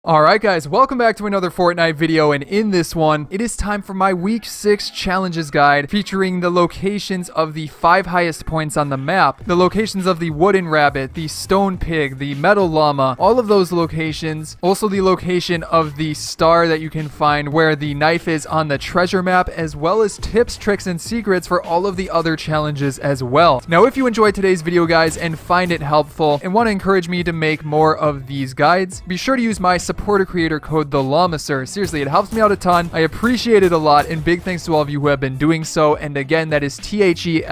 Alright guys, welcome back to another Fortnite video, and in this one, it is time for my week 6 challenges guide featuring the locations of the 5 highest points on the map, the locations of the wooden rabbit, the stone pig, the metal llama, all of those locations, also the location of the star that you can find where the knife is on the treasure map, as well as tips, tricks, and secrets for all of the other challenges as well. Now if you enjoyed today's video guys and find it helpful and want to encourage me to make more of these guides, be sure to use my supporter creator code TheLlamaSir. Seriously, it helps me out a ton. I appreciate it a lot, and big thanks to all of you who have been doing so. And again, that is TheLlamasir.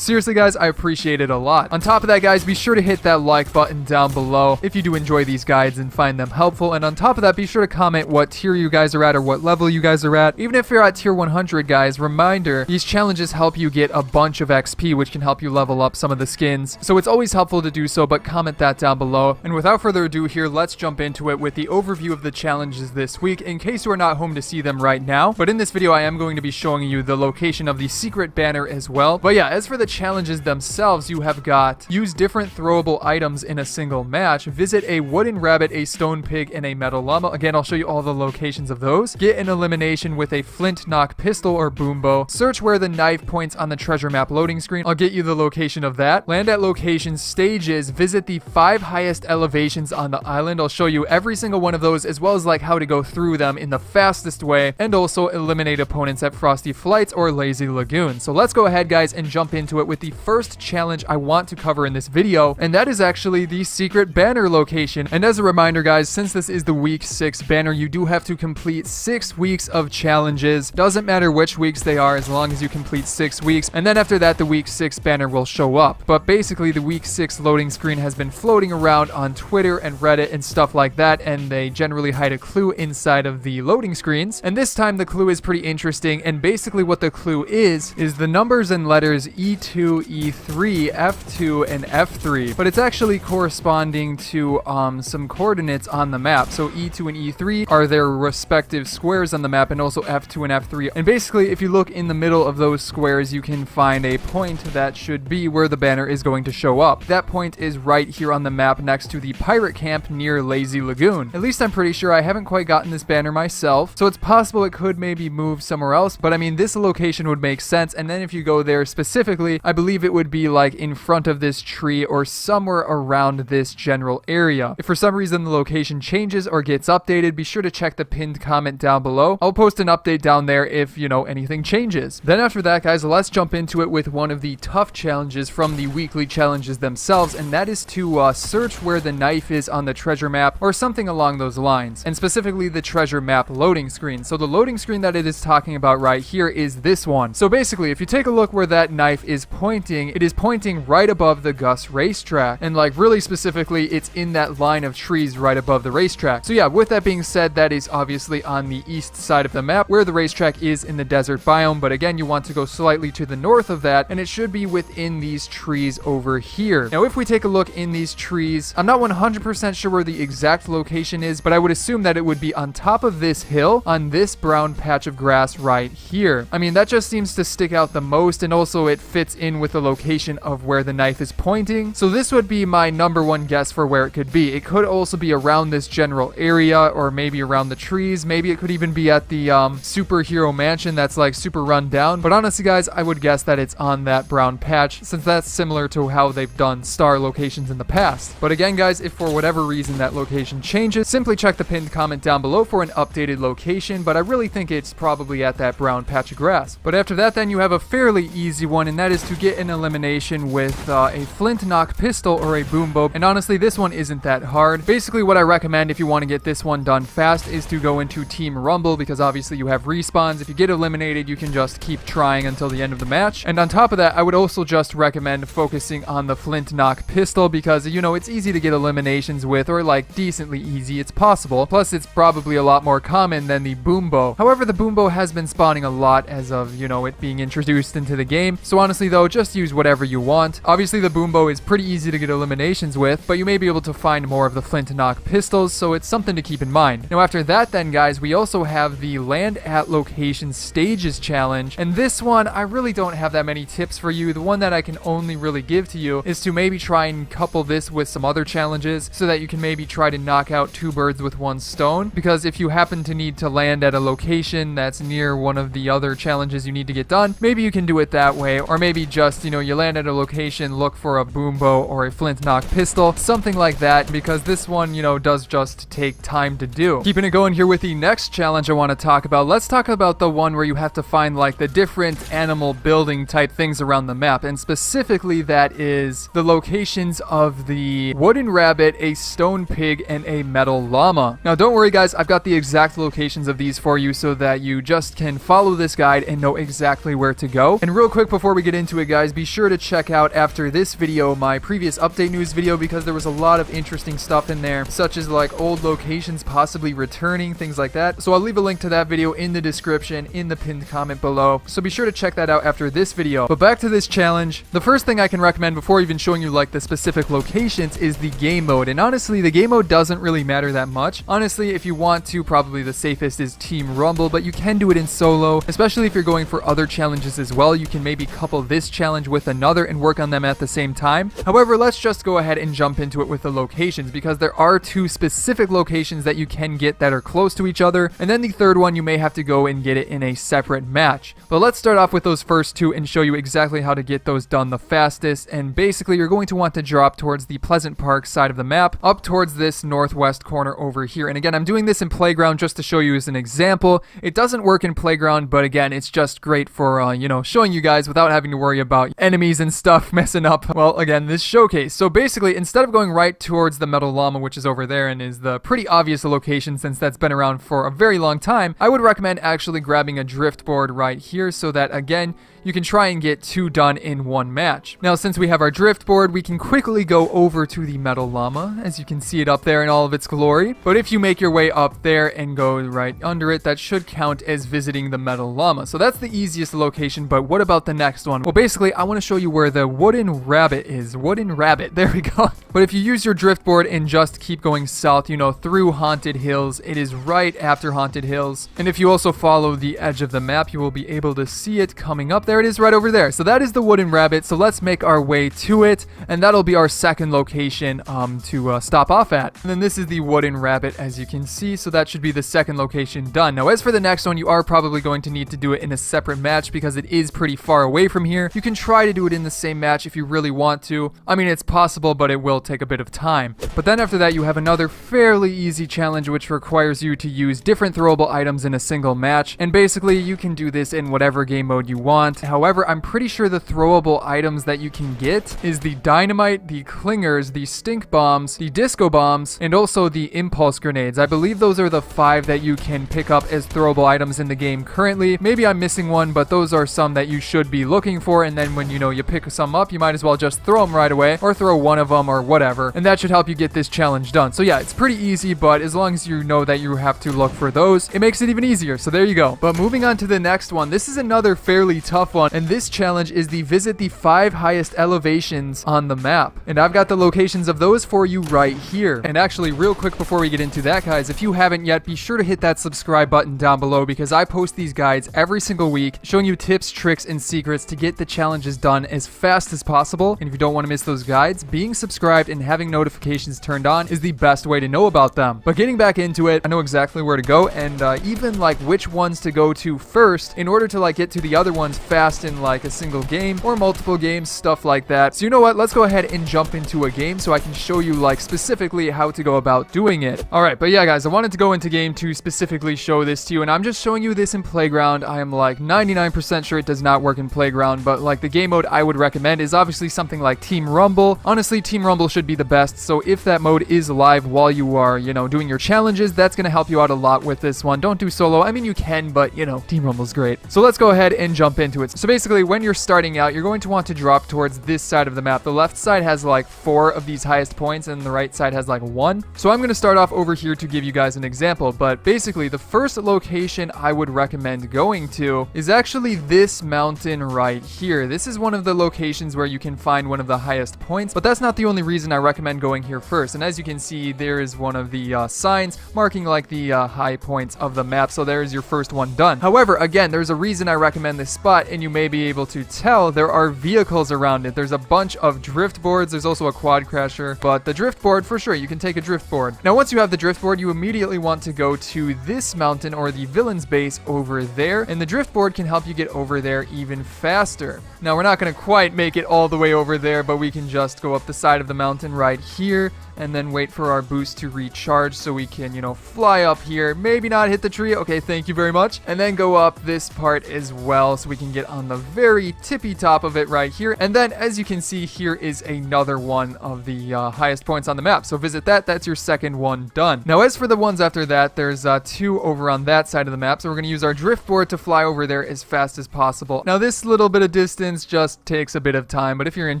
Seriously guys, I appreciate it a lot. On top of that guys, be sure to hit that like button down below if you do enjoy these guides and find them helpful. And on top of that, be sure to comment what tier you guys are at or what level you guys are at. Even if you're at tier 100 guys, reminder, these challenges help you get a bunch of XP, which can help you level up some of the skins. So it's always helpful to do so, but comment that down below. And without further ado here, let's jump into it with the overview of the challenges this week, in case you are not home to see them right now. But in this video, I am going to be showing you the location of the secret banner as well. But yeah, as for the challenges themselves, you have got use different throwable items in a single match, visit a wooden rabbit, a stone pig, and a metal llama. Again, I'll show you all the locations of those. Get an elimination with a flint knock pistol or boom bow. Search where the knife points on the treasure map loading screen. I'll get you the location of that. Land at location stages. Visit the 5 highest elevations on the island. I'll show you every single one of those, as well as like how to go through them in the fastest way, and also eliminate opponents at Frosty Flights or Lazy Lagoon. So let's go ahead guys and jump into it with the first challenge I want to cover in this video, and that is actually the secret banner location. And as a reminder guys, since this is the week 6 banner, you do have to complete 6 weeks of challenges. Doesn't matter which weeks they are, as long as you complete 6 weeks, and then after that the week 6 banner will show up. But basically the week 6 loading screen has been floating around on Twitter and Reddit and stuff like that, and they generally hide a clue inside of the loading screens. And this time the clue is pretty interesting, and basically what the clue is the numbers and letters E2, E3, F2, and F3, but it's actually corresponding to some coordinates on the map. So E2 and E3 are their respective squares on the map, and also F2 and F3. And basically if you look in the middle of those squares, you can find a point that should be where the banner is going to show up. That point is right here on the map next to the pirate camp near Lazy Lagoon. At least I'm pretty sure. I haven't quite gotten this banner myself, so it's possible it could maybe move somewhere else, but I mean this location would make sense. And then if you go there specifically, I believe it would be like in front of this tree or somewhere around this general area. If for some reason the location changes or gets updated, be sure to check the pinned comment down below. I'll post an update down there if anything changes. Then after that guys, let's jump into it with one of the tough challenges from the weekly challenges themselves, and that is to search where the knife is on the treasure map or something along those lines, and specifically the treasure map loading screen. So the loading screen that it is talking about right here is this one. So basically if you take a look where that knife is pointing, it is pointing right above the Gus racetrack, and like really specifically it's in that line of trees right above the racetrack. So yeah, with that being said, that is obviously on the east side of the map where the racetrack is in the desert biome, but again you want to go slightly to the north of that, and it should be within these trees over here. Now if we take a look in these trees, I'm not 100% sure where the exact location is, but I would assume that it would be on top of this hill on this brown patch of grass right here. I mean that just seems to stick out the most, and also it fits in with the location of where the knife is pointing. So this would be my number one guess for where it could be. It could also be around this general area, or maybe around the trees. Maybe it could even be at the superhero mansion that's like super run down. But honestly guys, I would guess that it's on that brown patch, since that's similar to how they've done star locations in the past. But again guys, if for whatever reason that location changes, simply check the pinned comment down below for an updated location, but I really think it's probably at that brown patch of grass. But after that then you have a fairly easy one, and that is to get an elimination with a flint knock pistol or a boom bow. And honestly this one isn't that hard. Basically what I recommend if you want to get this one done fast is to go into Team Rumble, because obviously you have respawns. If you get eliminated, you can just keep trying until the end of the match. And on top of that, I would also just recommend focusing on the flint knock pistol, because it's easy to get eliminations with, or like decently easy, it's possible. Plus it's probably a lot more common than the boom bow. However, the boom bow has been spawning a lot as of it being introduced into the game. So honestly though, just use whatever you want. Obviously the boom bow is pretty easy to get eliminations with, but you may be able to find more of the flint knock pistols, so it's something to keep in mind. Now after that then guys, we also have the land at location stages challenge, and this one I really don't have that many tips for you. The one that I can only really give to you is to maybe try and couple this with some other challenges so that you can maybe try to knock out 2 birds with 1 stone, because if you happen to need to land at a location that's near one of the other challenges you need to get done, maybe you can do it that way. Or maybe just, you land at a location, look for a boom bow or a flint knock pistol, something like that, because this one, does just take time to do. Keeping it going here with the next challenge I want to talk about. Let's talk about the one where you have to find like the different animal building type things around the map, and specifically that is the locations of the wooden rabbit, a stone pig, and a metal llama. Now don't worry guys, I've got the exact locations of these for you so that you just can follow this guide and know exactly where to go. And real quick before we get into it guys, be sure to check out after this video my previous update news video, because there was a lot of interesting stuff in there, such as like old locations possibly returning, things like that. So I'll leave a link to that video in the description in the pinned comment below, so be sure to check that out after this video. But back to this challenge, the first thing I can recommend before even showing you like the specific locations is the game mode. And honestly, the game mode doesn't really matter that much. Honestly, if you want to, probably the safest is Team Rumble, but you can do it in solo, especially if you're going for other challenges as well. You can maybe couple this challenge with another and work on them at the same time. However, let's just go ahead and jump into it with the locations, because there are 2 specific locations that you can get that are close to each other, and then the third one you may have to go and get it in a separate match. But let's start off with those first 2 and show you exactly how to get those done the fastest. And basically you're going to want to drop towards the Pleasant Park side of the map, up towards this northwest corner over here. And again, I'm doing this in Playground just to show you as an example. It doesn't work in Playground, but again, it's just great for showing you guys without having to worry about enemies and stuff messing up, well, again, this showcase. So basically, instead of going right towards the metal llama, which is over there and is the pretty obvious location since that's been around for a very long time, I would recommend actually grabbing a drift board right here so that, again, you can try and get 2 done in 1 match. Now, since we have our drift board, we can quickly go over to the metal llama, as you can see it up there in all of its glory. But if you make your way up there and go right under it, that should count as visiting the metal llama. So that's the easiest location, but what about the next one? Well, basically, I want to show you where the wooden rabbit is. Wooden rabbit, there we go. But if you use your drift board and just keep going south, through Haunted Hills, it is right after Haunted Hills. And if you also follow the edge of the map, you will be able to see it coming up there. It is right over there. So that is the wooden rabbit. So let's make our way to it, and that'll be our second location to stop off at. And then this is the wooden rabbit, as you can see. So that should be the second location done. Now, as for the next one, you are probably going to need to do it in a separate match because it is pretty far away from here. You can try to do it in the same match if you really want to. I mean, it's possible, but it will take a bit of time. But then after that, you have another fairly easy challenge, which requires you to use different throwable items in a single match. And basically, you can do this in whatever game mode you want. However, I'm pretty sure the throwable items that you can get is the dynamite, the clingers, the stink bombs, the disco bombs, and also the impulse grenades. I believe those are the 5 that you can pick up as throwable items in the game currently. Maybe I'm missing one, but those are some that you should be looking for. And then when you pick some up, you might as well just throw them right away, or throw one of them or whatever. And that should help you get this challenge done. So yeah, it's pretty easy, but as long as you know that you have to look for those, it makes it even easier. So there you go. But moving on to the next one, this is another fairly tough one, and this challenge is the visit the 5 highest elevations on the map. And I've got the locations of those for you right here. And actually, real quick before we get into that, guys, if you haven't yet, be sure to hit that subscribe button down below, because I post these guides every single week showing you tips, tricks, and secrets to get the challenges done as fast as possible. And if you don't want to miss those guides, being subscribed and having notifications turned on is the best way to know about them. But getting back into it, I know exactly where to go, and even like which ones to go to first in order to get to the other ones fast in like a single game or multiple games, stuff like that. So you know what, let's go ahead and jump into a game so I can show you specifically how to go about doing it. Alright, but yeah guys, I wanted to go into game to specifically show this to you, and I'm just showing you this in Playground. I am 99% sure it does not work in Playground, but the game mode I would recommend is obviously something like Team Rumble. Honestly, Team Rumble should be the best, so if that mode is live while you are, doing your challenges, that's going to help you out a lot with this one. Don't do solo. I mean, you can, but, Team Rumble's great. So let's go ahead and jump into it. So basically, when you're starting out, you're going to want to drop towards this side of the map. The left side has 4 of these highest points, and the right side has 1. So I'm going to start off over here to give you guys an example, but basically, the first location I would recommend going to is actually this mountain right here. This is one of the locations where you can find one of the highest points, but that's not the only reason I recommend going here first. And as you can see, there is one of the signs marking the high points of the map. So there's your first one done. However, again, there's a reason I recommend this spot, and you may be able to tell, there are vehicles around it. There's a bunch of drift boards. There's also a quad crasher, but the drift board, for sure, you can take a drift board. Now, once you have the drift board, you immediately want to go to this mountain or the villain's base over there, and the drift board can help you get over there even faster. Now, we're not going to quite make it all the way over there, but we can just go up the side of the mountain right here and then wait for our boost to recharge so we can, you know, fly up here. Maybe not hit the tree. Okay, thank you very much. And then go up this part as well so we can get on the very tippy top of it right here. And then, as you can see, here is another one of the highest points on the map. So visit that. That's your second one done. Now, as for the ones after that, there's two over on that side of the map. So we're going to use our drift board to fly over there as fast as possible. Now, this little bit of distance just takes a bit of time, but if you're in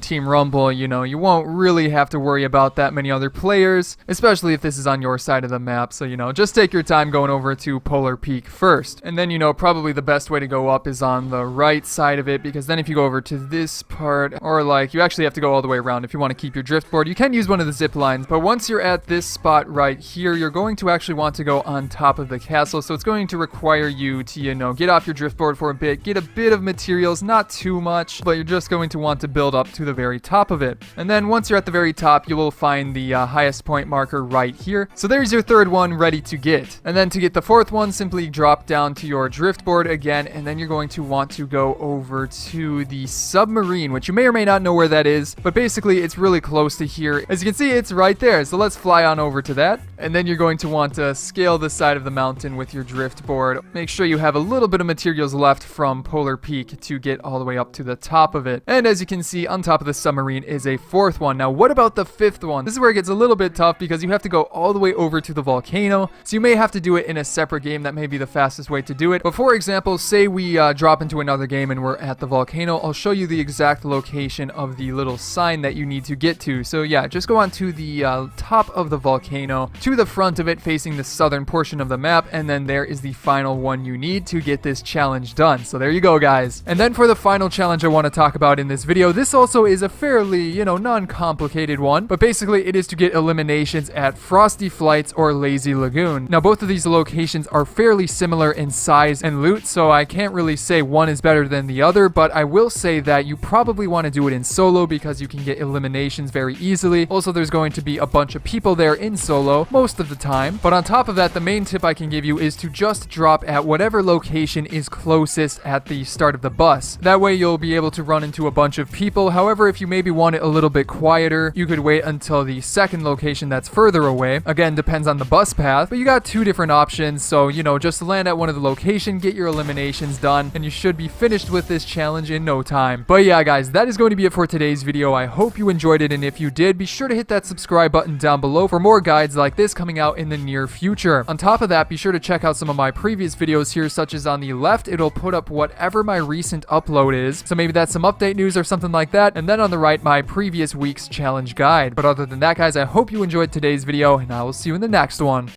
Team Rumble, you know, you won't really have to worry about that many other players, especially if this is on your side of the map. So, you know, just take your time going over to Polar Peak first. And then, you know, probably the best way to go up is on the right side of it, because then if you go over to this part, or like you actually have to go all the way around if you want to keep your drift board, you can use one of the zip lines. But once you're at this spot right here, you're going to actually want to go on top of the castle. So it's going to require you to, you know, get off your drift board for a bit, get a bit of materials, not too much, but you're just going to want to build up to the very top of it. And then once you're at the very top, you will find the highest point marker right here. So there's your third one ready to get. And then to get the fourth one, simply drop down to your drift board again, and then you're going to want to go over to the submarine, which you may or may not know where that is, but basically it's really close to here. As you can see, it's right there. So let's fly on over to that. And then you're going to want to scale the side of the mountain with your drift board. Make sure you have a little bit of materials left from Polar Peak to get all the way up to the top of it. And as you can see, on top of the submarine is a fourth one. Now, what about the fifth one? This is where it gets a little bit tough because you have to go all the way over to the volcano. So you may have to do it in a separate game. That may be the fastest way to do it. But for example, say we drop into another game and we're at the volcano. I'll show you the exact location of the little sign that you need to get to. So yeah, just go on to the top of the volcano, to the front of it, facing the southern portion of the map, and then there is the final one you need to get this challenge done. So there you go, guys. And then for the final challenge I want to talk about in this video, this also is a fairly, you know, non-complicated one, but basically it is to get eliminations at Frosty Flights or Lazy Lagoon. Now, both of these locations are fairly similar in size and loot, so I can't really say one is better than the other, but I will say that you probably want to do it in solo because you can get eliminations very easily. Also, there's going to be a bunch of people there in solo most of the time. But on top of that, the main tip I can give you is to just drop at whatever location is closest at the start of the bus. That way you'll be able to run into a bunch of people. However, if you maybe want it a little bit quieter, you could wait until the second location that's further away. Again, depends on the bus path, but you got two different options. So, you know, just land at one of the locations, get your eliminations done, and you should be finished with this challenge in no time. But yeah, guys, that is going to be it for today's video. I hope you enjoyed it, and if you did, be sure to hit that subscribe button down below for more guides like this coming out in the near future. On top of that, be sure to check out some of my previous videos here, such as on the left, it'll put up whatever my recent upload is. So maybe that's some update news or something like that. And then on the right, my previous week's challenge guide. But other than that, guys, I hope you enjoyed today's video, and I will see you in the next one.